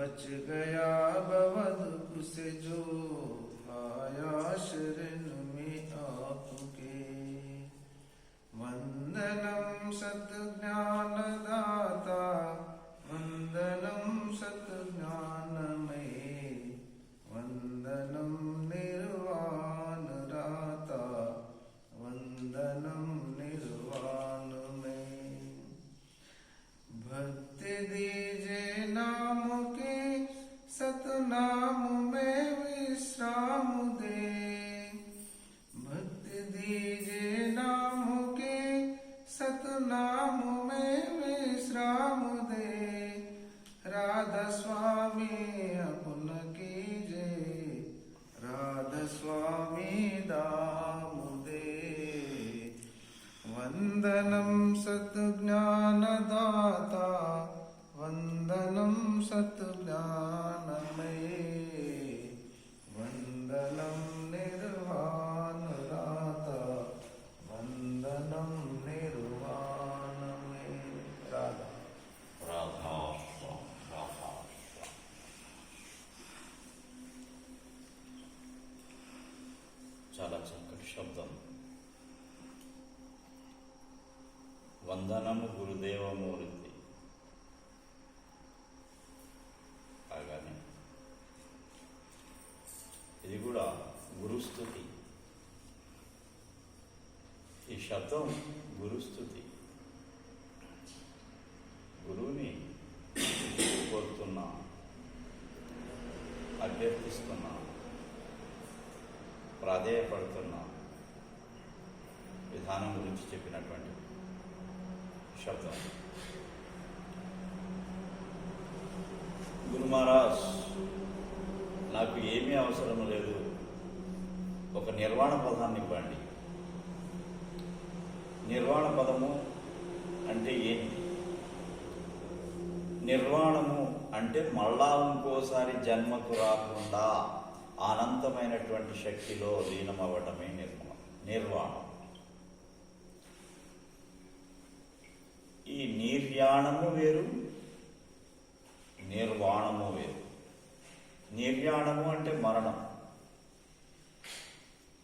बच गया बवदुख से जो आया शरण में आपके। वंदनम सत ज्ञान दाता, वंदनम सत ज्ञानमय, वंदनम निर्वाण दाता, वंदनम निर्वाण में। भक्ति दीजे नाम के सतनाम में विश्राम दे। भक्ति दीजे नाम के सतनाम में विश्राम दे। राधा स्वामी अपन कीजे, राधा स्वामी दाम दे। वंदनम सत ज्ञान दाता, वंदनम सत ज्ञानमय, वंदनम निर्वाण दाता, वंदनम निर्वाण में। राधा राधा राधा చాలా చక్కటి శబ్దం. వందనము గురుదేవమూర్తి అలాగనే ఇది కూడా గురుస్తుతి. ఈ శబ్దం గురుస్తుతి. గురువుని కోరుతున్నా, అభ్యర్థిస్తున్నా, ప్రాధేయపడుతున్నా విధానం గురించి చెప్పినటువంటి శబ్దం. గురు మహారాజ్, నాకు ఏమీ అవసరం లేదు, ఒక నిర్వాణ పదాన్ని ఇవ్వండి. నిర్వాణ పదము అంటే ఏంటి? నిర్వాణము అంటే మళ్ళా ఇంకోసారి జన్మకు రాకుండా అనంతమైనటువంటి శక్తిలో లీనమవ్వటమే నిర్వాణం. ఈ నిర్యాణము వేరు, నిర్వాణము వేరు. నిర్యాణము అంటే మరణం,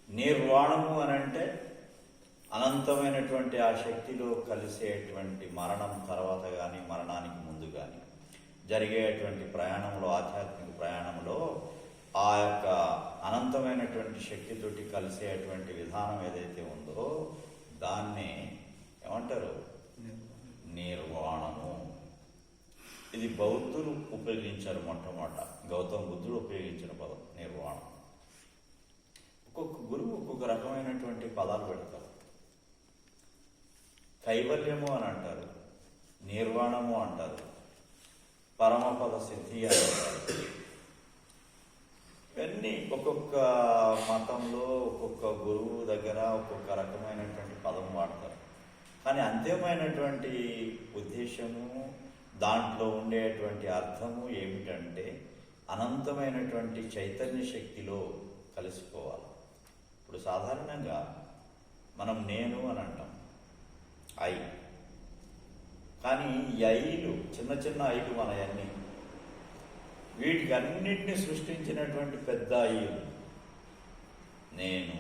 నిర్వాణము అని అంటే అనంతమైనటువంటి ఆ శక్తిలో కలిసేటువంటి మరణం తర్వాత కానీ మరణానికి ముందు కానీ జరిగేటువంటి ప్రయాణంలో, ఆధ్యాత్మిక ప్రయాణంలో ఆ యొక్క అనంతమైనటువంటి శక్తితోటి కలిసేటువంటి విధానం ఏదైతే ఉందో దాన్నే ఏమంటారు? నిర్వాణము. ఇది బౌద్ధులు ఉపయోగించారు మొట్టమొదట. గౌతమ బుద్ధుడు ఉపయోగించిన పదం నిర్వాణం. ఒక్కొక్క గురువు ఒక్కొక్క రకమైనటువంటి పదాలు పెడతారు. కైవల్యము అని అంటారు, నిర్వాణము అంటారు, పరమపద సిద్ధి అని అంటారు. ఇవన్నీ ఒక్కొక్క మతంలో ఒక్కొక్క గురువు దగ్గర ఒక్కొక్క రకమైనటువంటి పదం వాడతారు. కానీ అంతిమైనటువంటి ఉద్దేశము, దాంట్లో ఉండేటువంటి అర్థము ఏమిటంటే అనంతమైనటువంటి చైతన్య శక్తిలో కలిసిపోవాలి. ఇప్పుడు సాధారణంగా మనం నేను అని అంటాం, ఐ. కానీ ఈ ఐలు చిన్న చిన్న ఐలు మనయన్నీ, వీటికి అన్నింటినీ సృష్టించినటువంటి పెద్ద ఐలు నేను.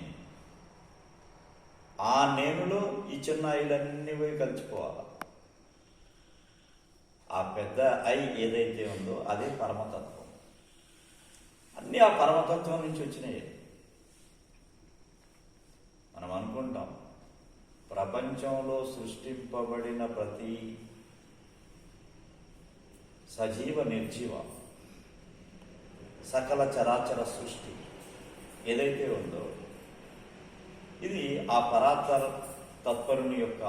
ఆ నేనులో ఈ చిన్న ఐలన్నీ పోయి కలిసిపోవాలి. ఆ పెద్ద ఐ ఏదైతే ఉందో అదే పరమతత్వం. అన్నీ ఆ పరమతత్వం నుంచి వచ్చినాయి. మనం అనుకుంటాం ప్రపంచంలో సృష్టింపబడిన ప్రతి సజీవ నిర్జీవ సకల చరాచర సృష్టి ఏదైతే ఉందో ఇది ఆ పరాత్పర తత్పరుని యొక్క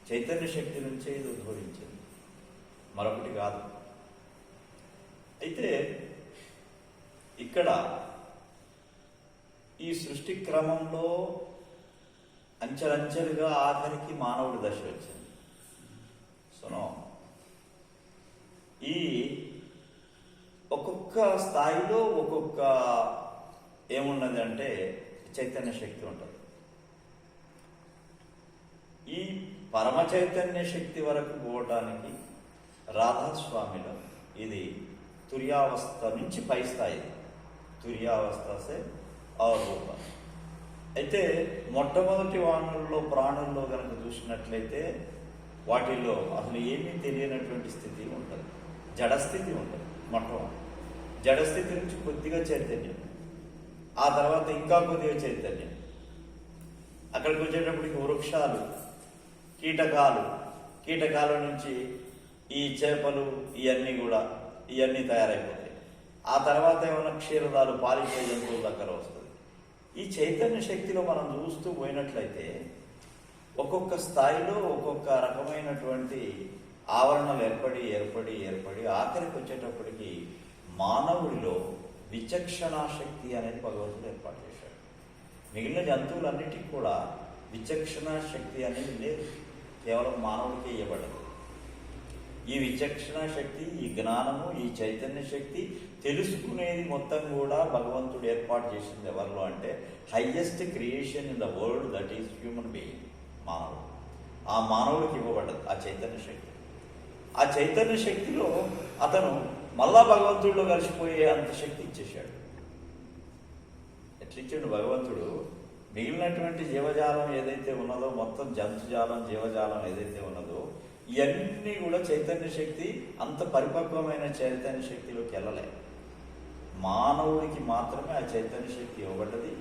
చైతన్య శక్తి నుంచే ఇది ఉద్భవించింది, మరొకటి కాదు. అయితే ఇక్కడ ఈ సృష్టి క్రమంలో అంచెలంచెలుగా ఆఖరికి మానవుడి దశ వచ్చింది. సునో ఈ ఒక్కొక్క స్థాయిలో ఒక్కొక్క ఏమున్నది అంటే చైతన్య శక్తి ఉంటుంది. ఈ పరమ చైతన్య శక్తి వరకు పోవటానికి రాధాస్వామిలో ఇది తుర్యావస్థ నుంచి పై స్థాయి, తుర్యావస్థ సే और ऊपर. అయితే మొట్టమొదటి వానల్లో ప్రాణుల్లో కనుక చూసినట్లయితే వాటిల్లో అసలు ఏమీ తెలియనటువంటి స్థితి ఉంటుంది, జడస్థితి ఉంటుంది. మొట్టమొదటి జడస్థితి నుంచి కొద్దిగా చైతన్యం, ఆ తర్వాత ఇంకా కొద్దిగా చైతన్యం, అక్కడికి వచ్చేటప్పటికి వృక్షాలు, కీటకాల నుంచి ఈ చేపలు ఇవన్నీ తయారైపోతాయి. ఆ తర్వాత ఏమైనా క్షీరదాలు పాలిచ్చే జంతువుల దగ్గర వస్తుంది. ఈ చైతన్య శక్తిలో మనం చూస్తూ పోయినట్లయితే ఒక్కొక్క స్థాయిలో ఒక్కొక్క రకమైనటువంటి ఆవరణలు ఏర్పడి ఆఖరికి వచ్చేటప్పటికి మానవుడిలో విచక్షణా శక్తి అనేది భగవంతుడు ఏర్పాటు చేశాడు. మిగిలిన జంతువులన్నిటికీ కూడా విచక్షణా శక్తి అనేది లేదు, కేవలం మానవుడికి ఇవ్వబడదు. ఈ విచక్షణ శక్తి, ఈ జ్ఞానము, ఈ చైతన్య శక్తి తెలుసుకునేది మొత్తం కూడా భగవంతుడు ఏర్పాటు చేసింది ఎవరిలో అంటే highest creation in the world, that is human being, మానవుడు. ఆ మానవుడికి ఇవ్వబడ్డది ఆ చైతన్య శక్తి. ఆ చైతన్య శక్తిలో అతను మళ్ళా భగవంతుడిలో కలిసిపోయే అంత శక్తి ఇచ్చేశాడు. ఎట్లిచ్చాడు భగవంతుడు? మిగిలినటువంటి జీవజాలం ఏదైతే ఉన్నదో, మొత్తం జంతుజాలం, జీవజాలం ఏదైతే ఉన్నదో, ఇవన్నీ కూడా చైతన్య శక్తి అంత పరిపక్వమైన చైతన్య శక్తిలోకి వెళ్ళలే. మానవుడికి మాత్రమే ఆ చైతన్య శక్తి ఇవ్వబడ్డది.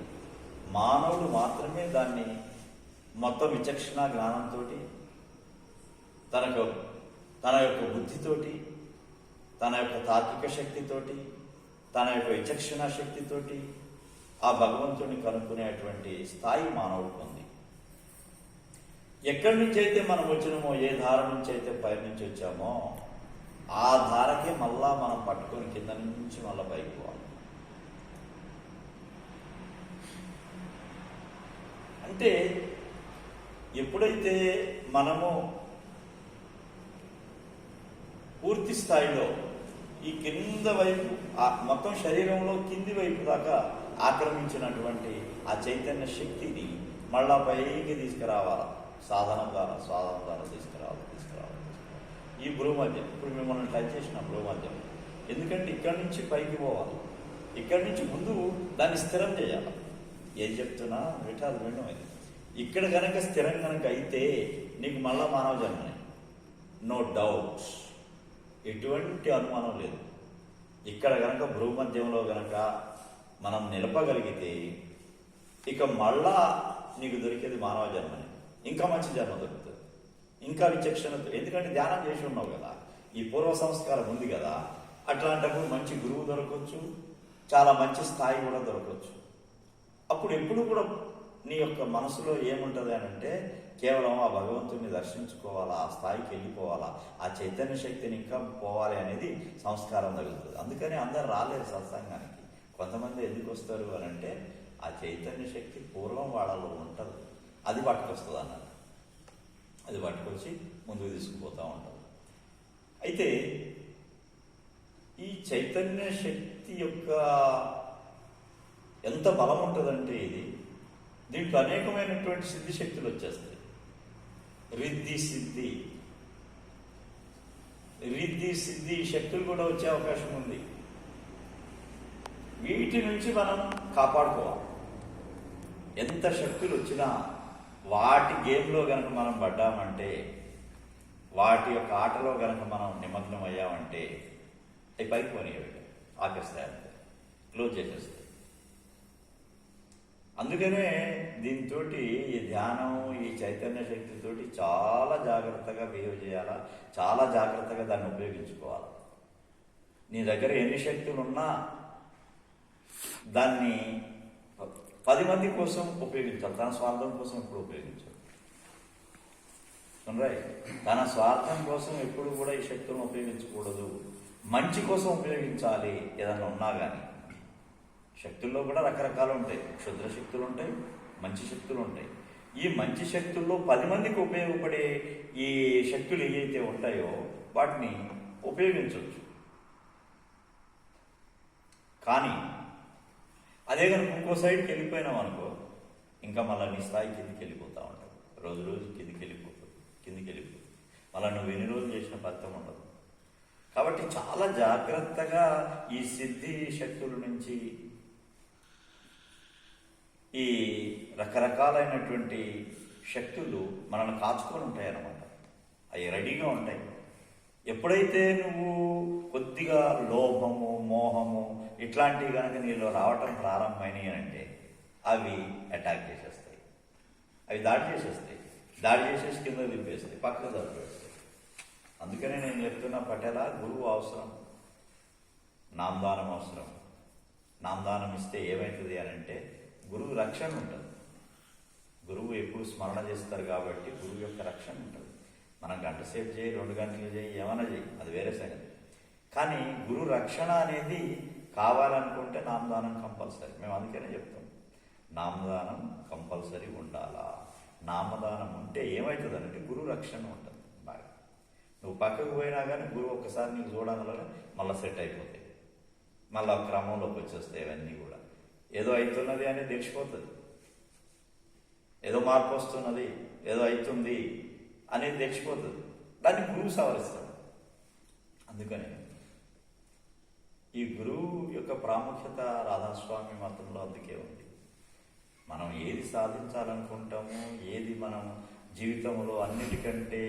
మానవుడు మాత్రమే దాన్ని మొత్తం విచక్షణ జ్ఞానంతో, తన యొక్క బుద్ధితోటి, తన యొక్క తార్కిక శక్తితోటి, తన యొక్క విచక్షణ శక్తితోటి ఆ భగవంతుడిని కనుక్కునేటువంటి స్థాయి మానవుడికి ఉంది. ఎక్కడి నుంచి అయితే మనం వచ్చినామో, ఏ ధార నుంచి అయితే పై నుంచి వచ్చామో, ఆ ధారకే మళ్ళా మనం పట్టుకొని కింద నుంచి మళ్ళీ పైకి పోవాలి. అంటే ఎప్పుడైతే మనము పూర్తి స్థాయిలో ఈ కింద వైపు, మొత్తం శరీరంలో కింది వైపు దాకా ఆక్రమించినటువంటి ఆ చైతన్య శక్తిని మళ్ళా పైకి తీసుకురావాలా, సాధన ద్వారా తీసుకురావాలి. ఈ భూమధ్యం, ఇప్పుడు మిమ్మల్ని టచ్ చేసిన భూమధ్యం, ఎందుకంటే ఇక్కడి నుంచి పైకి పోవాలి, ఇక్కడి నుంచి ముందు దాన్ని స్థిరం చేయాలి. ఏం చెప్తున్నా విఠాలు వినడం. ఇక్కడ కనుక స్థిరం కనుక అయితే నీకు మళ్ళా మానవ జన్మనే, నో డౌట్స్, ఎటువంటి అనుమానం లేదు. ఇక్కడ కనుక భూమధ్యంలో కనుక మనం నిలపగలిగితే ఇక మళ్ళా నీకు దొరికేది మానవ జన్మనే. ఇంకా మంచి జన్మ దొరుకుతుంది, ఇంకా విచక్షణతో. ఎందుకంటే ధ్యానం చేసి ఉన్నావు కదా, ఈ పూర్వ సంస్కారం ఉంది కదా. అట్లాంటప్పుడు మంచి గురువు దొరకవచ్చు, చాలా మంచి స్థాయి కూడా దొరకవచ్చు. అప్పుడు ఎప్పుడు కూడా నీ యొక్క మనసులో ఏముంటుంది అని అంటే కేవలం ఆ భగవంతుడిని దర్శించుకోవాలా, ఆ స్థాయికి వెళ్ళిపోవాలా, ఆ చైతన్య శక్తిని ఇంకా పోవాలి అనేది సంస్కారం తగులుతుంది. అందుకని అందరు రాలేరు సత్సంగానికి. కొంతమంది ఎందుకు వస్తారు అని అంటే ఆ చైతన్య శక్తి పూర్వం వాళ్ళలో ఉంటుంది, అది పట్టుకొస్తుంది అన్నారు. అది పట్టుకొచ్చి ముందుకు తీసుకుపోతూ ఉంటారు. అయితే ఈ చైతన్య శక్తి యొక్క ఎంత బలం ఉంటుందంటే దీంట్లో అనేకమైనటువంటి సిద్ధి శక్తులు వచ్చేస్తాయి. రిద్ధి సిద్ధి శక్తులు కూడా వచ్చే అవకాశం ఉంది. వీటి నుంచి మనం కాపాడుకోవాలి. ఎంత శక్తులు వచ్చినా వాటి గేమ్లో కనుక మనం పడ్డామంటే, వాటి యొక్క ఆటలో కనుక మనం నిమగ్నం అయ్యామంటే అవి పైకి పోనీయవి, ఆపేస్తాయి, అంతే, క్లోజ్ చేసేస్తాయి. అందుకనే దీంతో ఈ ధ్యానం, ఈ చైతన్య శక్తితోటి చాలా జాగ్రత్తగా బిహేవ్ చేయాలా, చాలా జాగ్రత్తగా దాన్ని ఉపయోగించుకోవాలి. నీ దగ్గర ఎన్ని శక్తులు ఉన్నా దాన్ని 10 మంది కోసం ఉపయోగించాలి, తన స్వార్థం కోసం ఎప్పుడు ఉపయోగించాలి. తన స్వార్థం కోసం ఎప్పుడు కూడా ఈ శక్తులను ఉపయోగించకూడదు, మంచి కోసం ఉపయోగించాలి. ఏదన్నా ఉన్నా కానీ శక్తుల్లో కూడా రకరకాలు ఉంటాయి. క్షుద్ర శక్తులు ఉంటాయి, మంచి శక్తులు ఉంటాయి. ఈ మంచి శక్తుల్లో 10 మందికి ఉపయోగపడే ఈ శక్తులు ఏవైతే ఉంటాయో వాటిని ఉపయోగించవచ్చు. కానీ అదే కనుక ఇంకో సైడ్కి వెళ్ళిపోయినాం అనుకో, ఇంకా మళ్ళీ నీ స్థాయి కిందికి వెళ్ళిపోతూ ఉంటావు. రోజు కిందికి వెళ్ళిపోతుంది. మళ్ళీ నువ్వు ఎన్ని రోజులు చేసిన ఫలితం ఉండదు. కాబట్టి చాలా జాగ్రత్తగా ఈ సిద్ధి శక్తుల నుంచి, ఈ రకరకాలైనటువంటి శక్తులు మనల్ని కాచుకొని ఉంటాయి అన్నమాట. అవి రెడీగా ఉంటాయి. ఎప్పుడైతే నువ్వు కొద్దిగా లోభము, మోహము ఇట్లాంటివి కనుక నీలో రావటం ప్రారంభమైనవి అంటే అవి అటాక్ చేసేస్తాయి, అవి దాడి చేసేస్తాయి. దాడి చేసేసి కింద దింపేస్తాయి, పక్కకు జరిపేస్తాయి. అందుకనే నేను చెప్తున్నా పటేలా, గురువు అవసరం, నామదానం అవసరం. నామదానం ఇస్తే ఏమవుతుంది అని అంటే గురువు రక్షణ ఉంటుంది. గురువు ఎప్పుడు స్మరణ చేస్తారు కాబట్టి గురువు యొక్క రక్షణ ఉంటుంది. మనం గంట సేపు చేయి, 2 గంటలు చేయి, ఏమైనా చేయి, అది వేరే సంగతి. కానీ గురు రక్షణ అనేది కావాలనుకుంటే నామదానం కంపల్సరీ. మేము అందుకనే చెప్తాం, నామదానం కంపల్సరీ ఉండాలా. నామదానం ఉంటే ఏమవుతుంది అంటే గురు రక్షణ ఉంటుంది బాగా. నువ్వు పక్కకు పోయినా కానీ గురువు ఒక్కసారి నీకు చూడడం వల్ల మళ్ళీ సెట్ అయిపోతాయి, మళ్ళీ క్రమంలోకి వచ్చేస్తాయి. ఇవన్నీ కూడా ఏదో అవుతున్నది అనేది తెలిసిపోతుంది, ఏదో మార్పు వస్తున్నది, ఏదో అవుతుంది అనేది తెలిసిపోతుంది. దాన్ని గురువు సవరిస్తాడు. అందుకని ఈ గురువు యొక్క ప్రాముఖ్యత రాధాస్వామి మతంలో అందుకే ఉంది. మనం ఏది సాధించాలనుకుంటామో, ఏది మనం జీవితంలో అన్నిటికంటే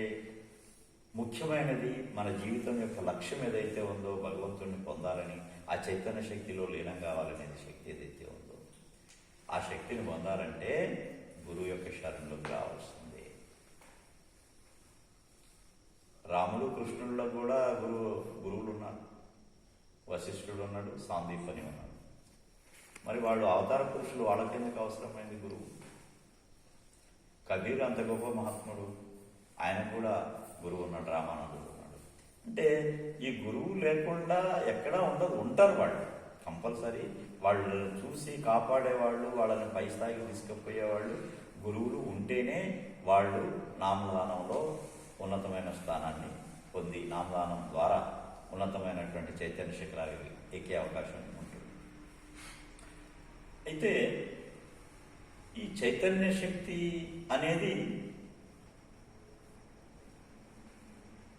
ముఖ్యమైనది, మన జీవితం యొక్క లక్ష్యం ఏదైతే ఉందో, భగవంతుడిని పొందాలని, ఆ చైతన్య శక్తిలో లీనం కావాలనేది శక్తి ఏదైతే ఉందో, ఆ శక్తిని పొందాలంటే గురువు యొక్క శరణులకు రావాల్సింది. రాముడు కృష్ణుల్లో కూడా గురువులు ఉన్నారు. వశిష్ఠుడు ఉన్నాడు, సాందీపని ఉన్నాడు. మరి వాళ్ళు అవతార పురుషులు, వాళ్ళకెందుకు అవసరమైంది గురువు? కబీర్ అంత గొప్ప మహాత్ముడు, ఆయన కూడా గురువు ఉన్నాడు, రామానందుడు ఉన్నాడు. అంటే ఈ గురువు లేకుండా ఎక్కడా ఉండదు. ఉంటారు వాళ్ళు కంపల్సరీ. వాళ్ళు చూసి కాపాడేవాళ్ళు, వాళ్ళని పై స్థాయికి తీసుకుపోయేవాళ్ళు గురువులు ఉంటేనే వాళ్ళు నామదానంలో ఉన్నతమైన స్థానాన్ని పొంది, నామదానం ద్వారా ఉన్నతమైనటువంటి చైతన్య శిఖరానికి ఎక్కే అవకాశం ఉంటుంది. అయితే ఈ చైతన్య శక్తి అనేది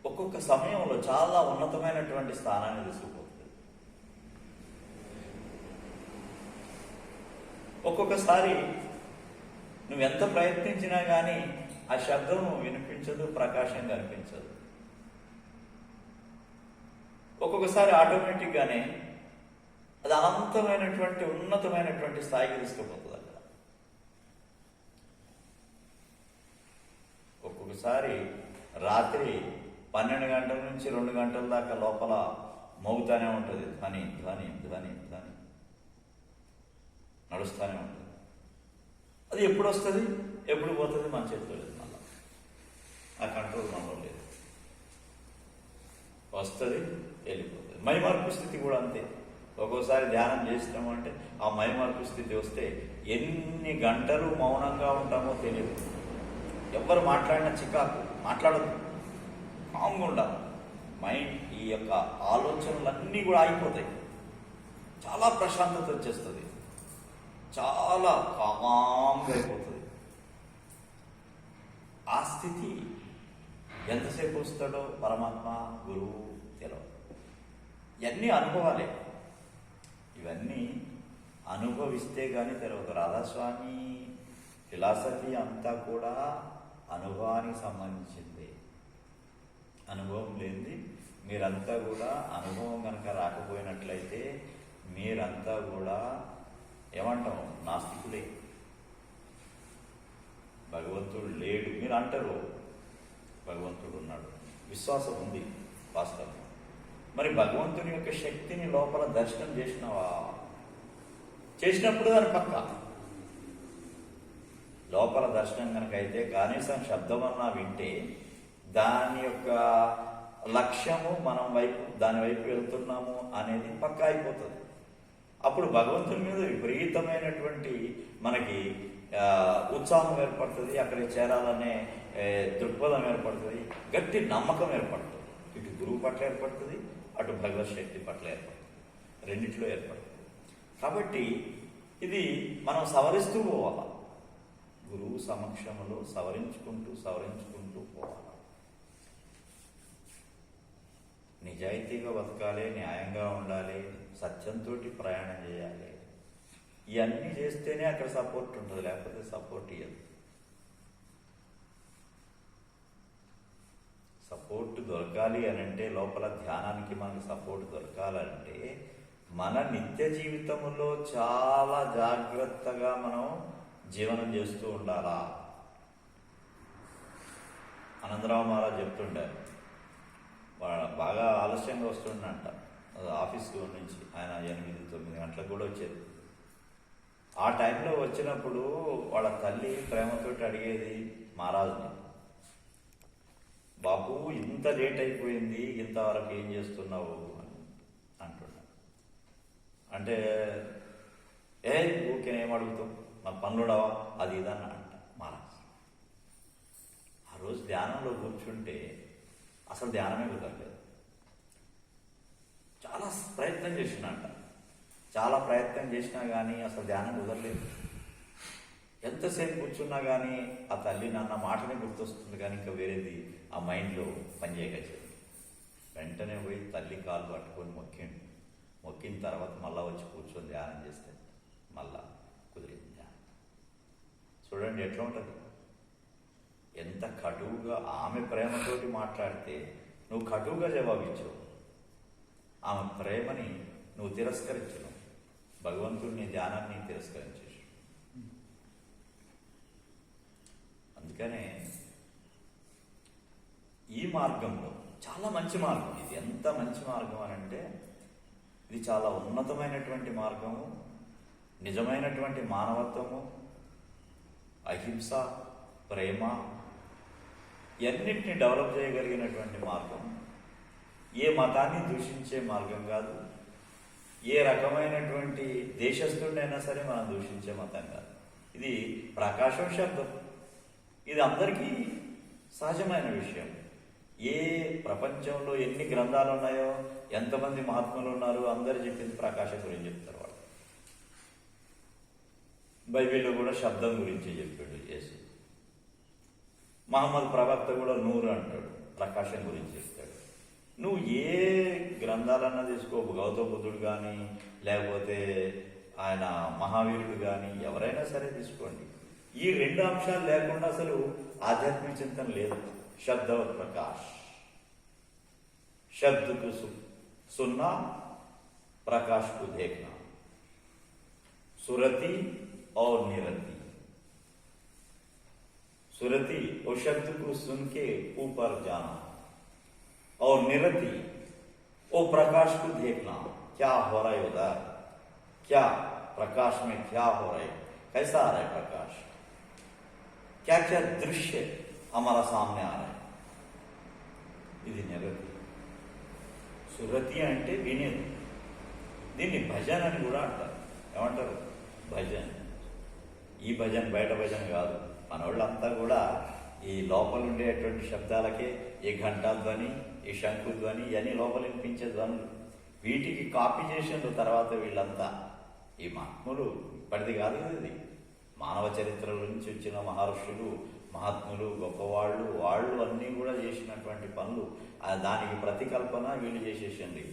ఒక్కొక్క సమయంలో చాలా ఉన్నతమైనటువంటి స్థానాన్ని తీసుకుపోతుంది. ఒక్కొక్కసారి నువ్వెంత ప్రయత్నించినా కానీ ఆ శబ్దం వినిపించదు, ప్రకాశం కనిపించదు. ఒక్కొక్కసారి ఆటోమేటిక్గానే అది అనంతమైనటువంటి ఉన్నతమైనటువంటి స్థాయికి తీసుకుపోతుంది. అక్కడ ఒక్కొక్కసారి రాత్రి 12 గంటల నుంచి 2 గంటల దాకా లోపల మోగుతానే ఉంటుంది, ధ్వని ధ్వని ధ్వని ధ్వని నడుస్తూనే ఉంటుంది. అది ఎప్పుడు వస్తుంది, ఎప్పుడు పోతుంది మన చేతిలో లేదు. మళ్ళీ ఆ కంట్రోల్ మనలో లేదు. వస్తుంది, వెళ్ళిపోతుంది. మైమార్పు స్థితి కూడా అంతే. ఒక్కోసారి ధ్యానం చేసినాము అంటే ఆ మైమార్పు స్థితి వస్తే ఎన్ని గంటలు మౌనంగా ఉంటామో తెలియదు. ఎవరు మాట్లాడినా చికాకు, మాట్లాడదు, కామ్గా ఉండాలి. మైండ్ ఈ యొక్క ఆలోచనలన్నీ కూడా ఆగిపోతాయి. చాలా ప్రశాంతత వచ్చేస్తుంది, చాలా కామ్గా అయిపోతుంది. ఆ స్థితి ఎంతసేపు వస్తాడో పరమాత్మ, గురువు తెలియదు. ఇవన్నీ అనుభవాలే. ఇవన్నీ అనుభవిస్తే కానీ తెలియదు. రాధాస్వామి ఫిలాసఫీ అంతా కూడా అనుభవానికి సంబంధించింది. అనుభవం లేనిది మీరంతా కూడా, అనుభవం కనుక రాకపోయినట్లయితే మీరంతా కూడా ఏమంటాం, నాస్తికులే. భగవంతుడు లేడు మీరు అంటారు, భగవంతుడు ఉన్నాడు, విశ్వాసం ఉంది వాస్తవం. మరి భగవంతుని యొక్క శక్తిని లోపల దర్శనం చేసినావా? చేసినప్పుడు దాని పక్క లోపల దర్శనం కనుక అయితే కనీసం శబ్దం అన్నా వింటే దాని యొక్క లక్ష్యము మనం వైపు, దాని వైపు వెళ్తున్నాము అనేది పక్కా అయిపోతుంది. అప్పుడు భగవంతుని మీద విపరీతమైనటువంటి మనకి ఉత్సాహం ఏర్పడుతుంది, అక్కడికి చేరాలనే దృక్పథం ఏర్పడుతుంది, గట్టి నమ్మకం ఏర్పడుతుంది. ఇటు గురువు పట్ల ఏర్పడుతుంది, అటు భగవత్ శక్తి పట్ల ఏర్పడుతుంది, రెండిట్లో ఏర్పడుతుంది. కాబట్టి ఇది మనం సవరిస్తూ పోవాలి. గురువు సమక్షంలో సవరించుకుంటూ పోవాలి. నీ నిజాయితీగా బతకాలి, న్యాయంగా ఉండాలి, సత్యంతో ప్రయాణం చేయాలి. ఇవన్నీ చేస్తేనే అక్కడ సపోర్ట్ ఉంటుంది, లేకపోతే సపోర్ట్ ఇవ్వదు. సపోర్ట్ దొరకాలి అని అంటే, లోపల ధ్యానానికి మనకు సపోర్ట్ దొరకాలంటే మన నిత్య జీవితంలో చాలా జాగ్రత్తగా మనం జీవనం చేస్తూ ఉండాలా. అనంతరావు మహారాజ్ చెప్తుంటారు, బాగా ఆలస్యంగా వస్తుండంట ఆఫీస్ నుంచి. ఆయన 8-9 గంటలకు కూడా వచ్చేది. ఆ టైంలో వచ్చినప్పుడు వాళ్ళ తల్లి ప్రేమతోటి అడిగేది మహారాజుని, బాబు ఇంత లేట్ అయిపోయింది, ఇంతవరకు ఏం చేస్తున్నావు అని అంటున్నా. అంటే ఊరికేనేం అడుగుతాం, నా పనులుడవా అది ఇదని అంట మహారాజ్. ఆ రోజు ధ్యానంలో కూర్చుంటే అసలు ధ్యానమే కుదరలేదు. చాలా ప్రయత్నం చేసినంట, చాలా ప్రయత్నం చేసినా కానీ అసలు ధ్యానం కుదరలేదు. ఎంతసేపు కూర్చున్నా కానీ ఆ తల్లి నాన్న మాటనే గుర్తొస్తుంది, కానీ ఇంకా వేరేది ఆ మైండ్లో పనిచేయగలిగింది. వెంటనే పోయి తల్లి కాలు పట్టుకొని మొక్కిన తర్వాత మళ్ళా వచ్చి కూర్చొని ధ్యానం చేస్తే మళ్ళా కుదిరింది ధ్యానం. చూడండి ఎట్లా ఉంటుంది. ఎంత కటువుగా ఆమె ప్రేమతోటి మాట్లాడితే నువ్వు కటువుగా జవాబిచ్చావు. ఆమె ప్రేమని నువ్వు తిరస్కరించను, భగవంతుడిని ధ్యానాన్ని తిరస్కరించేసి. అందుకనే ఈ మార్గంలో చాలా మంచి మార్గం ఇది. ఎంత మంచి మార్గం అని అంటే, ఇది చాలా ఉన్నతమైనటువంటి మార్గము, నిజమైనటువంటి మానవత్వము, అహింస, ప్రేమ ఇవన్నిటిని డెవలప్ చేయగలిగినటువంటి మార్గం. ఏ మతాన్ని దూషించే మార్గం కాదు, ఏ రకమైనటువంటి దేశస్థుడినైనా సరే మనం దూషించే మతం కాదు. ఇది ప్రకాశం శబ్దం, ఇది అందరికీ సహజమైన విషయం. ఏ ప్రపంచంలో ఎన్ని గ్రంథాలు ఉన్నాయో, ఎంతమంది మహాత్ములు ఉన్నారు, అందరు చెప్పింది ప్రకాశం గురించి చెప్తారు. వాళ్ళు బైబిల్లో కూడా శబ్దం గురించి చెప్పాడు యేసు. మహమ్మద్ ప్రవక్త కూడా నూరు అంటాడు, ప్రకాశం గురించి చెప్తాడు. నువ్వు ఏ గ్రంథాలన్నా తీసుకో, గౌతమ బుద్ధుడు కానీ లేకపోతే ఆయన మహావీరుడు కానీ ఎవరైనా సరే తీసుకోండి, ఈ 2 అంశాలు లేకుండా అసలు ఆధ్యాత్మిక చింతన లేదు. शब्द और प्रकाश, शब्द को सुनना, प्रकाश को देखना, सुरति और निरति। सुरति और शब्द को सुन के ऊपर जाना, और निरति वो प्रकाश को देखना, क्या हो रहा है उधर, क्या प्रकाश में क्या हो रहा है, कैसा आ रहा है प्रकाश, क्या क्या दृश्य हमारा सामने आ रहा है. ఇది నిరతి. సురతి అంటే వినేది. దీన్ని భజన్ అని కూడా అంటారు. ఏమంటారు? భజన్. ఈ భజన్ బయట భజన్ కాదు. మన వాళ్ళంతా కూడా ఈ లోపల ఉండేటువంటి శబ్దాలకే, ఈ ఘంటా ధ్వని, ఈ శంకు ధ్వని, ఇవన్నీ లోపల వినిపించే ధ్వనులు, వీటికి కాపీ చేసిన తర్వాత వీళ్ళంతా ఈ మహాత్ములు ఇప్పటిది కాదు. ఇది మానవ చరిత్ర నుంచి వచ్చిన మహర్షులు, మహాత్ములు, గొప్పవాళ్ళు, వాళ్ళు అన్నీ కూడా చేసినటువంటి పనులు. దానికి ప్రతికల్పన వీళ్ళు చేసేసండి.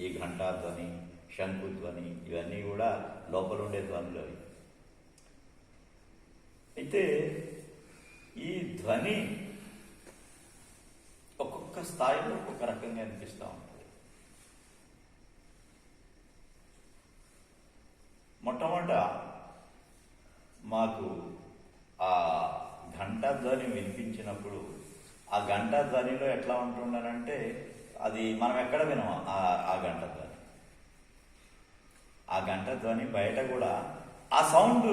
ఈ ఘంటాధ్వని, శంకుధ్వని ఇవన్నీ కూడా లోపల ఉండే ధ్వనులు అవి. అయితే ఈ ధ్వని ఒక్కొక్క స్థాయిలో ఒక్కొక్క రకంగా అనిపిస్తూ ఉంటుంది. మొట్టమొదట మాకు ఆ ఘంటా ధ్వని వినిపించినప్పుడు, ఆ ఘంటా ధ్వనిలో ఎట్లా ఉంటుండనంటే, అది మనం ఎక్కడ వినమా ఆ గంట ధ్వని. ఆ గంట ధ్వని బయట కూడా ఆ సౌండ్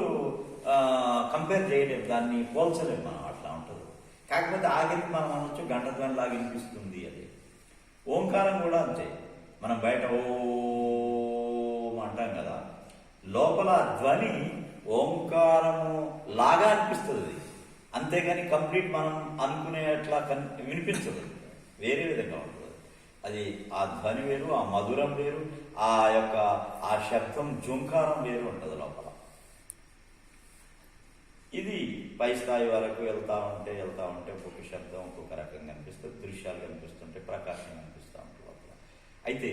కంపేర్ చేయలేము, దాన్ని పోల్చలేము మనం, అట్లా ఉంటుంది. కాకపోతే ఆఖరికి మనం అనొచ్చు గంట ధ్వని లాగా వినిపిస్తుంది అది. ఓంకారం కూడా అంతే. మనం బయట ఓం అంటాం కదా, లోపల ధ్వని ఓంకారము లాగా అనిపిస్తుంది, అంతేగాని కంప్లీట్ మనం అనుకునేట్లా వినిపించదు, వేరే విధంగా ఉంటుంది. అది ఆ ధ్వని వేరు, ఆ మధురం వేరు, ఆ శబ్దం జుంకారం వేరు ఉంటుంది లోపల. ఇది పై స్థాయి వరకు వెళ్తా ఉంటే ఒక్కొక్క శబ్దం ఒక్కొక్క రకంగా కనిపిస్తుంది, దృశ్యాలు కనిపిస్తుంటే, ప్రకాశం కనిపిస్తూ ఉంటుంది లోపల. అయితే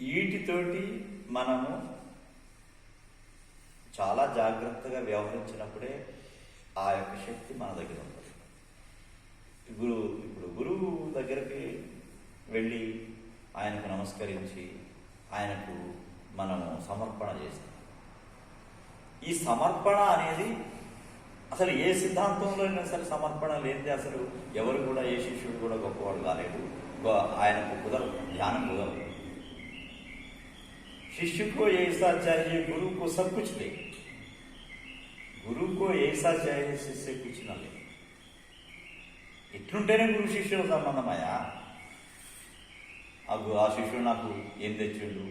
వీటితోటి మనము చాలా జాగ్రత్తగా వ్యవహరించినప్పుడే ఆ యొక్క శక్తి మన దగ్గర ఉంటుంది. ఇప్పుడు గురువు దగ్గరికి వెళ్ళి ఆయనకు నమస్కరించి ఆయనకు మనము సమర్పణ చేస్తాం. ఈ సమర్పణ అనేది అసలు ఏ సిద్ధాంతంలో అయినా సరే సమర్పణ లేనిదే అసలు ఎవరు కూడా, ఏ శిష్యుడు కూడా గొప్పవాడు కాలేడు. ఆయనకు కుదరదు, ధ్యానం కుదరదు. शिष्य को ऐसा चाहिए, गुरु को सब कुछ ले. गुरु को ऐसा चाहिए, शिष्य कुछ न ले. ఇట్లుంటేనే గురు శిష్యుల సంబంధమయ్యా. ఆ శిష్యుడు నాకు ఏం తెచ్చిండు,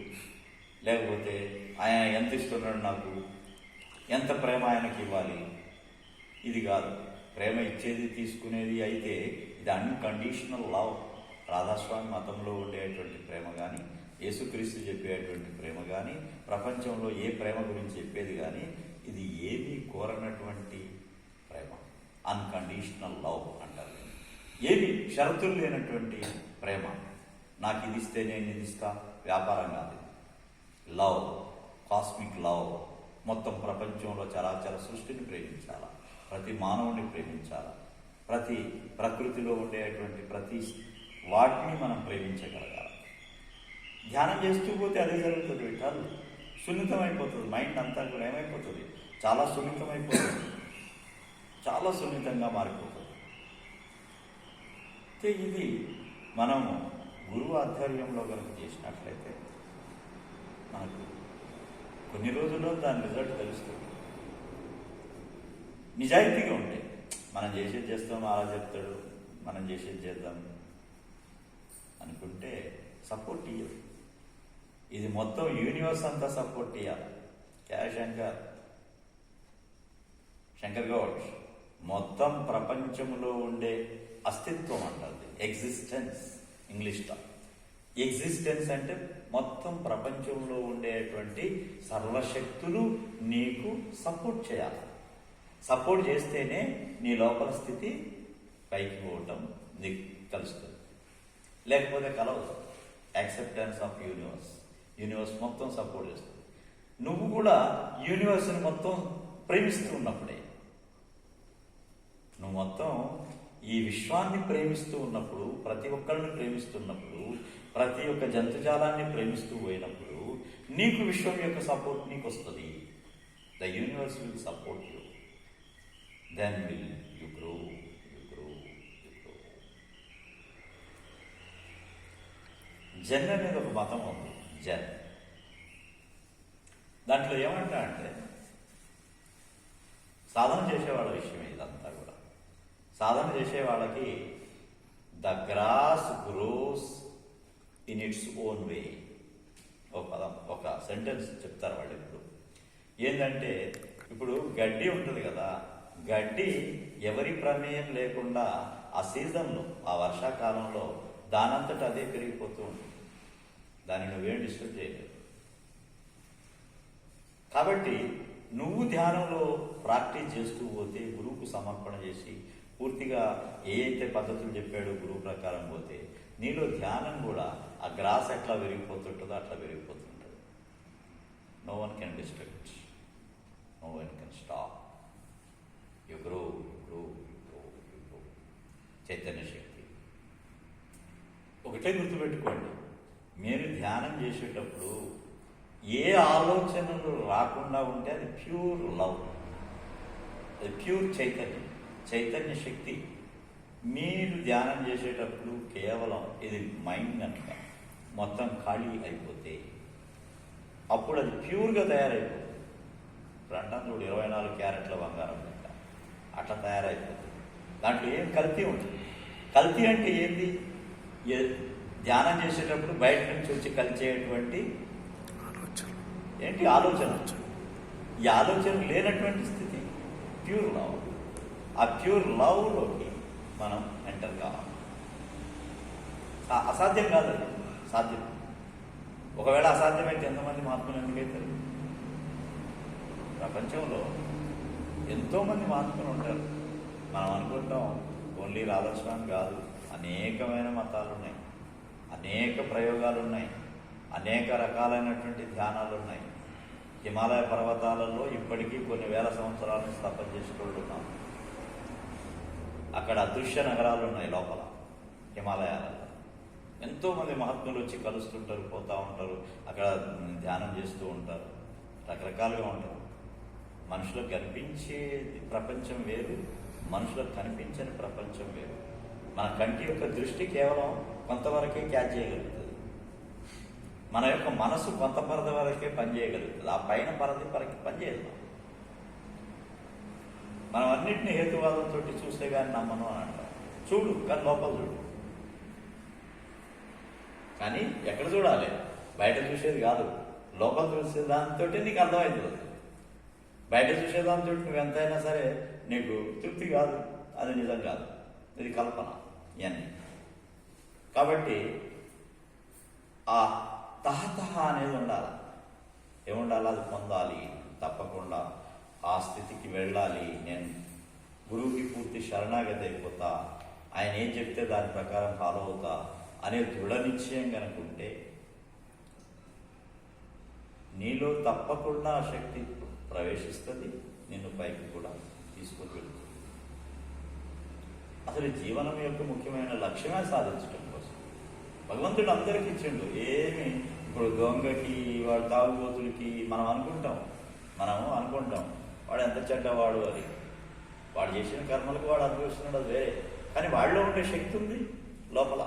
లేకపోతే ఆయన ఎంత ఇస్తున్నాడు, నాకు ఎంత ప్రేమ ఆయనకి ఇవ్వాలి, ఇది కాదు. ప్రేమ ఇచ్చేది తీసుకునేది అయితే ఇది అన్కండిషనల్ లవ్. రాధాస్వామి మతంలో ఉండేటువంటి ప్రేమ కానీ, యేసుక్రీస్తు చెప్పేటువంటి ప్రేమ కానీ, ప్రపంచంలో ఏ ప్రేమ గురించి చెప్పేది కానీ, ఇది ఏమీ కోరనటువంటి ప్రేమ. అన్కండిషనల్ లవ్ అంటారు. ఏమి షరతులు లేనటువంటి ప్రేమ. నాకు ఇది ఇస్తే నేను ఇది ఇస్తా, వ్యాపారం కాదు. Love, cosmic love. మొత్తం ప్రపంచంలో చరాచర సృష్టిని ప్రేమించాలా, ప్రతి మానవుని ప్రేమించాలా, ప్రతి ప్రకృతిలో ఉండేటువంటి ప్రతి వాటిని మనం ప్రేమించగలగాలి. ధ్యానం చేస్తూ పోతే అదే జరుగుతుంది. విఠాలు సున్నితమైపోతుంది. మైండ్ అంతా కూడా ఏమైపోతుంది, చాలా సున్నితమైపోతుంది, చాలా సున్నితంగా మారిపోతుంది. అయితే ఇది మనము గురువు ఆధ్వర్యంలో కనుక చేసినట్లయితే మనకు కొన్ని రోజుల్లో దాని రిజల్ట్ తెలుస్తుంది. నిజాయితీగా ఉంటాయి. మనం చేసేది చేస్తాం, అలా చెప్తాడు, మనం చేసేది చేద్దాం అనుకుంటే సపోర్ట్ ఇయ్యదు. ఇది మొత్తం యూనివర్స్ అంతా సపోర్ట్ ఇవ్వాలి. శంకర్ గౌడ్ మొత్తం ప్రపంచంలో ఉండే అస్తిత్వం అంటుంది. ఎగ్జిస్టెన్స్ ఇంగ్లీష్లో. ఎగ్జిస్టెన్స్ అంటే మొత్తం ప్రపంచంలో ఉండేటువంటి సర్వశక్తులు నీకు సపోర్ట్ చేయాలి. సపోర్ట్ చేస్తేనే నీ లోపల స్థితి పైకి పోవటం నీకు కలుస్తుంది. లేకపోతే కలవదు. Acceptance of universe. యూనివర్స్ మొత్తం సపోర్ట్ చేస్తుంది. నువ్వు కూడా యూనివర్స్ని మొత్తం ప్రేమిస్తూ ఉన్నప్పుడే, నువ్వు మొత్తం ఈ విశ్వాన్ని ప్రేమిస్తూ ఉన్నప్పుడు, ప్రతి ఒక్కరిని ప్రేమిస్తున్నప్పుడు, ప్రతి ఒక్క జంతుజాలాన్ని ప్రేమిస్తూ పోయినప్పుడు నీకు విశ్వం యొక్క సపోర్ట్ నీకు వస్తుంది. The universe will support you. Then will you grow. Zen అనేది ఒక మతం ఉంది. జన్ దాంట్లో ఏమంటా అంటే సాధన చేసేవాళ్ళ విషయం ఇదంతా కూడా. సాధన చేసే వాళ్ళకి the grass grows in its own way. ఒక పదం, ఒక సెంటెన్స్ చెప్తారు వాళ్ళు. ఇప్పుడు ఏంటంటే, ఇప్పుడు గడ్డి ఉంటుంది కదా, గడ్డి ఎవరి ప్రమేయం లేకుండా ఆ సీజన్లో, ఆ వర్షాకాలంలో దానంతట అదే పెరిగిపోతూ ఉంటుంది. దాన్ని నువ్వేం డిస్టర్బ్ చేయలేదు. కాబట్టి నువ్వు ధ్యానంలో ప్రాక్టీస్ చేస్తూ పోతే, గురువుకు సమర్పణ చేసి పూర్తిగా ఏ అయితే పద్ధతులు చెప్పాడో గురువు ప్రకారం పోతే, నీలో ధ్యానం కూడా ఆ గ్రాస్ ఎట్లా పెరిగిపోతుంటుందో అట్లా పెరిగిపోతుంటుంది. No one can destruct, no one can stop. You grow. చైతన్య శక్తి. ఒకటే గుర్తుపెట్టుకోండి, మీరు ధ్యానం చేసేటప్పుడు ఏ ఆలోచనలు రాకుండా ఉంటే అది ప్యూర్ లవ్, అది ప్యూర్ చైతన్యం, చైతన్య శక్తి. మీరు ధ్యానం చేసేటప్పుడు కేవలం ఇది మైండ్ కనుక మొత్తం ఖాళీ అయిపోతే అప్పుడు అది ప్యూర్గా తయారైపోతుంది. ఇప్పుడు అంటాను చూడు, 24 క్యారెట్ల బంగారం లెక్క అట్లా తయారైపోతుంది. దాంట్లో ఏం కల్తీ ఉంటుంది. కల్తీ అంటే ఏంటి? ధ్యానం చేసేటప్పుడు బయట నుంచి వచ్చి కలిసేటువంటి ఏంటి ఆలోచన. ఈ ఆలోచన లేనటువంటి స్థితి ప్యూర్ లవ్. ఆ ప్యూర్ లవ్లోకి మనం ఎంటర్ కావాలి. అసాధ్యం కాదు, అది సాధ్యం. ఒకవేళ అసాధ్యమైతే ఎంతమంది మహాత్ములు ఎందుకైతారు? ప్రపంచంలో ఎంతోమంది మహాత్ములు ఉంటారు. మనం అనుకుంటాం ఓన్లీ రాధాస్వామి కాదు, అనేకమైన మతాలు ఉన్నాయి. అనేక ప్రయోగాలు ఉన్నాయి, అనేక రకాలైనటువంటి ధ్యానాలు ఉన్నాయి. హిమాలయ పర్వతాలలో ఇప్పటికీ కొన్ని వేల సంవత్సరాల నుంచి తపన చేసుకుంటున్నాం. అక్కడ అదృశ్య నగరాలు ఉన్నాయి లోపల హిమాలయాలలో. ఎంతోమంది మహాత్ములు వచ్చి కలుస్తుంటారు, పోతూ ఉంటారు, అక్కడ ధ్యానం చేస్తూ ఉంటారు. రకరకాలుగా ఉంటారు. మనుషులకు కనిపించే ప్రపంచం వేరు, మనుషులకు కనిపించని ప్రపంచం వేరు. మన కంటి యొక్క దృష్టి కేవలం కొంతవరకే క్యాచ్ చేయగలుగుతుంది. మన యొక్క మనసు కొంత పరద వరకే పనిచేయగలుగుతుంది. ఆ పైన పరది పనిచేయదు. మనం అన్నింటినీ హేతువాదంతో చూస్తే కానీ నమ్మను అని అంటాం. చూడు కానీ లోపల చూడు. కానీ ఎక్కడ చూడాలి? బయట చూసేది కాదు, లోపల చూసే దాంతో నీకు అర్థమవుతుంది. బయట చూసేదాంతో నువ్వు ఎంతైనా సరే నీకు తృప్తి కాదు, అది నిజం కాదు, ఇది కల్పన ఇవన్నీ. కాబట్టి ఆ తహతహ అనేది ఉండాలి. ఏముండాలి? అది పొందాలి తప్పకుండా. ఆ స్థితికి వెళ్ళాలి. నేను గురువుకి పూర్తి శరణాగతి అయిపోతా, ఆయన ఏం చెప్తే దాని ప్రకారం ఫాలో అవుతా అనే దృఢ నిశ్చయం కనుకుంటే నీలో తప్పకుండా ఆ శక్తి ప్రవేశిస్తుంది, నిన్ను పైకి కూడా తీసుకొని వెళ్తుంది. అసలు జీవనం యొక్క ముఖ్యమైన లక్ష్యమే సాధించడం కోసం భగవంతుడు అందరికీ ఇచ్చిండు. ఏమి ఇప్పుడు దొంగకి, వాడు తాగుబోతులకి మనం అనుకుంటాం వాడు ఎంత చెడ్డవాడు అని. వాడు చేసిన కర్మలకు వాడు అనుభవిస్తున్నాడు, అది వేరే. కానీ వాడిలో ఉండే శక్తి ఉంది లోపల.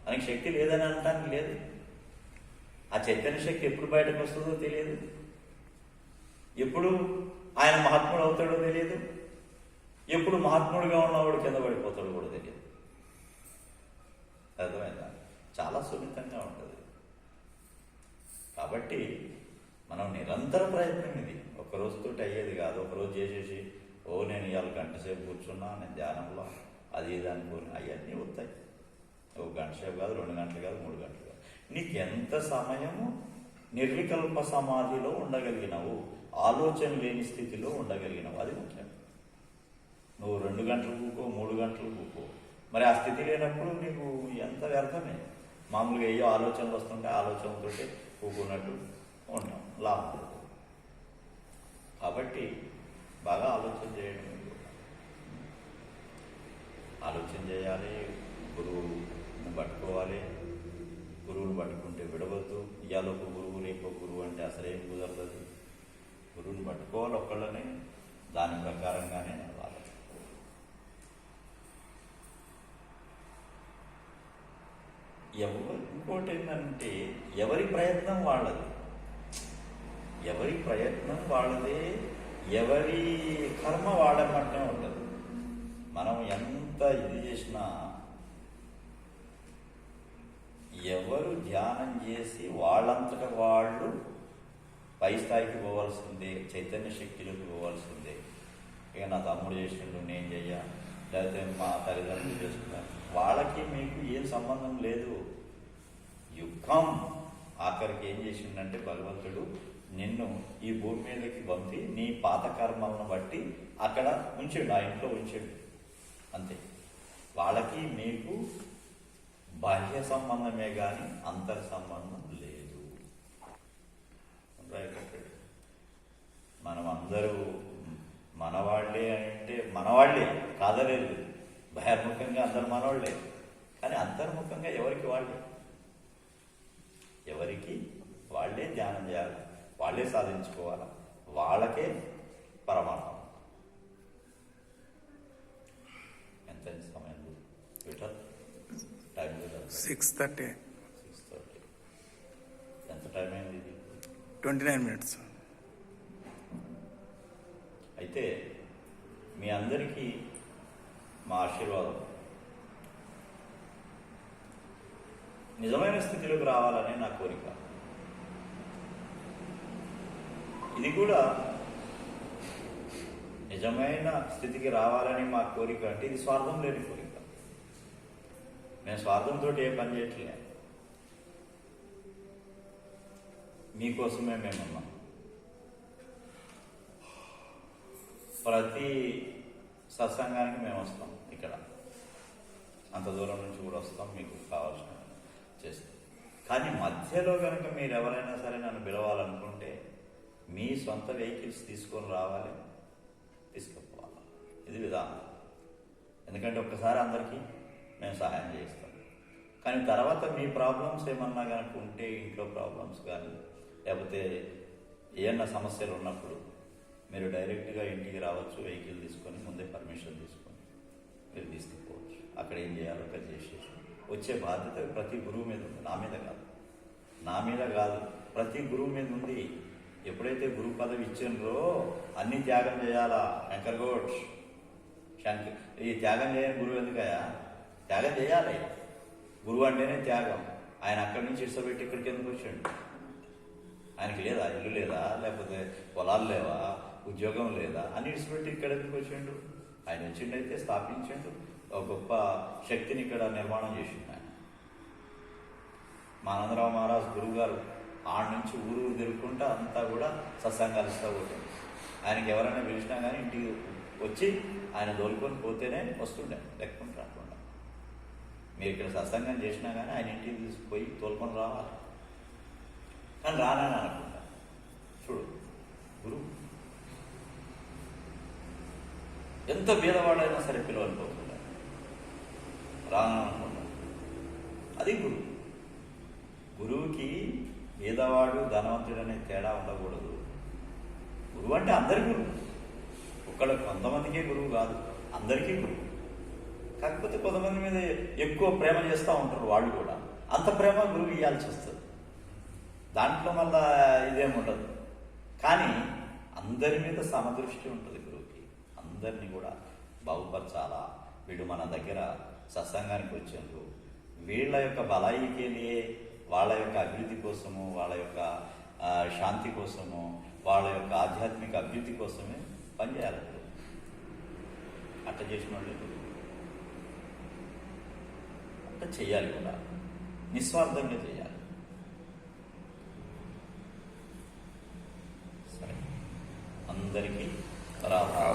ఆయనకి శక్తి లేదని అనటానికి లేదు. ఆ చైతన్య శక్తి ఎప్పుడు బయటకు వస్తుందో తెలియదు, ఎప్పుడు ఆయన మహాత్ముడు అవుతాడో తెలియదు, ఎప్పుడు మహాత్ముడిగా ఉన్నవాడు కింద పడిపోతాడో కూడా తెలియదు. అర్థమైందా? చాలా సున్నితంగా ఉంటుంది. కాబట్టి మనం నిరంతర ప్రయత్నం ఇది. ఒక్కరోజుతో అయ్యేది కాదు. ఒకరోజు చేసేసి నేను ఇవాళ గంట సేపు కూర్చున్నా, నేను ధ్యానంలో అది ఇది అనుకోని అవన్నీ వస్తాయి. ఒక గంట సేపు కాదు, 2 గంటలు కాదు, 3 గంటలు కాదు. నీకు ఎంత సమయము నిర్వికల్ప సమాధిలో ఉండగలిగినవు, ఆలోచన లేని స్థితిలో ఉండగలిగినవు, అది ముఖ్యం. నువ్వు 2 గంటలు కూకో, 3 గంటలు కూకో, మరి ఆ స్థితి లేనప్పుడు నీకు ఎంత వ్యర్థమే. మామూలుగా ఏయో ఆలోచనలు వస్తుంటే ఆలోచనలతో కూకున్నట్టు ఉంటాం, లాభం లేదు. కాబట్టి బాగా ఆలోచన చేయడం, ఆలోచన చేయాలి. గురువును పట్టుకోవాలి. గురువును పట్టుకుంటే విడవద్దు. ఇవాళ ఒక గురువు, రేపు గురువు అంటే అసలేం కుదరదు. గురువుని పట్టుకోవాలి ఒక్కళ్ళని, దాని ప్రకారంగానే నడవాలి. ఇంకోటి ఏంటంటే ఎవరి ప్రయత్నం వాళ్ళది, ఎవరి కర్మ వాళ్ళమంటే ఉండదు. మనం ఎంత ఇది చేసినా, ఎవరు ధ్యానం చేసి వాళ్ళంతటా వాళ్ళు పై స్థాయికి పోవాల్సిందే, చైతన్య శక్తిలోకి పోవాల్సిందే. ఇక నా తమ్ముడు చేసిండు నేను చెయ్య, లేకపోతే మా తల్లిదండ్రులు చేసుకున్నాను, వాళ్ళకి మీకు ఏం సంబంధం లేదు. యుద్ధం ఆఖరికి ఏం చేసిండంటే భగవంతుడు నిన్ను ఈ భూమి మీదకి పంపి నీ పాత కర్మలను బట్టి అక్కడ ఉంచాడు, ఆ ఇంట్లో ఉంచాడు, అంతే. వాళ్ళకి మీకు బాహ్య సంబంధమే కానీ అంతర్ సంబంధం లేదు. మనం అందరూ మనవాళ్లే అంటే మనవాళ్లే కాదలేదు. బహిర్ముఖంగా అందరు మనవాళ్లే, కానీ అంతర్ముఖంగా ఎవరికి వాళ్ళే ధ్యానం చేయాలి, వాళ్ళే సాధించుకోవాలి, వాళ్ళకే పరమాత్మ. ఎంత సమయం టైం 6:30. ఎంత టైం అయింది? 29 minutes. అయితే మీ అందరికీ మా ఆశీర్వాదం. నిజమైన స్థితిలోకి రావాలని నా కోరిక. ఇది కూడా నిజమైన స్థితికి రావాలని మా కోరిక. అంటే ఇది స్వార్థం లేని కోరిక. మేము స్వార్థంతో ఏ పని చేయట్లే, మీకోసమే మేమున్నాం. ప్రతి సత్సంగానికి మేము వస్తాం. ఇక్కడ అంత దూరం నుంచి కూడా వస్తాం, మీకు కావాల్సిన చేస్తాం. కానీ మధ్యలో కనుక మీరు ఎవరైనా సరే నన్ను పిలవాలనుకుంటే మీ సొంత వెహికల్స్ తీసుకొని రావాలి, తీసుకుపోవాలి. ఇది విధానం. ఎందుకంటే ఒక్కసారి అందరికీ మేము సహాయం చేస్తాం. కానీ తర్వాత మీ ప్రాబ్లమ్స్ ఏమన్నా కనుక ఉంటే, ఇంట్లో ప్రాబ్లమ్స్ కానీ లేకపోతే ఏమన్నా సమస్యలు ఉన్నప్పుడు మీరు డైరెక్ట్గా ఇంటికి రావచ్చు, వెహికల్ తీసుకొని ముందే పర్మిషన్ తీసుకొని మీరు తీసుకుపోవచ్చు. అక్కడ ఏం చేయాలో అక్కడ చేసేసి వచ్చే బాధ్యత ప్రతి గురువు మీద ఉంది. నా మీద కాదు, ప్రతి గురువు మీద ఉంది. ఎప్పుడైతే గురువు పదవి ఇచ్చినరో అన్ని త్యాగం చేయాలా. ఈ త్యాగం చేయని గురువు ఎందుకయ్యా? త్యాగం చేయాలి. గురువు అంటేనే త్యాగం. ఆయన అక్కడి నుంచి ఇష్టపెట్టి ఇక్కడికి ఎందుకు వచ్చాడు? ఆయనకి లేదా ఇల్లు లేదా, లేకపోతే పొలాలు లేవా, ఉద్యోగం లేదా, అన్ని ఇష్టపెట్టి ఇక్కడ ఎందుకు వచ్చిండు? ఆయన వచ్చిండైతే స్థాపించిండు, ఒక గొప్ప శక్తిని ఇక్కడ నిర్మాణం చేసిండు ఆయన. మా ఆనందరావు మహారాజ్ గురువు గారు ఆడ నుంచి ఊరు తిరుగుకుంటా అంతా కూడా సత్సంగాలు ఇస్తూ పోతుంది. ఆయనకి ఎవరైనా పిలిచినా కానీ ఇంటికి వచ్చి ఆయన దోలుకొని పోతేనే వస్తుండే, లేకపోతే రాకుండా. మీరు ఇక్కడ సత్సంగం చేసినా కానీ ఆయన ఇంటికి తీసుకుపోయి తోలుకొని రావాలి. కానీ రానని అనుకుంటా. చూడు, గురువు ఎంత భేదవాడైనా సరే పిలవనుకోకుండా రానని అనుకుంటా. అది గురువు. గురువుకి భేదవాడు ధనవంతుడు అనే తేడా ఉండకూడదు. గురువు అంటే అందరి గురువు. కొంతమందికే గురువు కాదు, అందరికీ గురువు. కాకపోతే కొంతమంది మీద ఎక్కువ ప్రేమ చేస్తూ ఉంటారు. వాళ్ళు కూడా అంత ప్రేమ గురువు ఇవ్వాల్సి వస్తుంది. దాంట్లో మళ్ళా ఇదేముండదు. కానీ అందరి మీద సమదృష్టి ఉంటుంది గురువుకి. అందరినీ కూడా బాగుపరచాలా. వీడు మన దగ్గర సత్సంగానికి వచ్చిండ్రు, వీళ్ళ యొక్క బలాయికేలియే, వాళ్ళ యొక్క అభివృద్ధి కోసము, వాళ్ళ యొక్క శాంతి కోసము, వాళ్ళ యొక్క ఆధ్యాత్మిక అభివృద్ధి కోసమే పనిచేయాలి. అట్లా చేసిన వాళ్ళు అట్లా చేయాలి కూడా, నిస్వార్థంగా చేయాలి. సరే, అందరికీ రాధా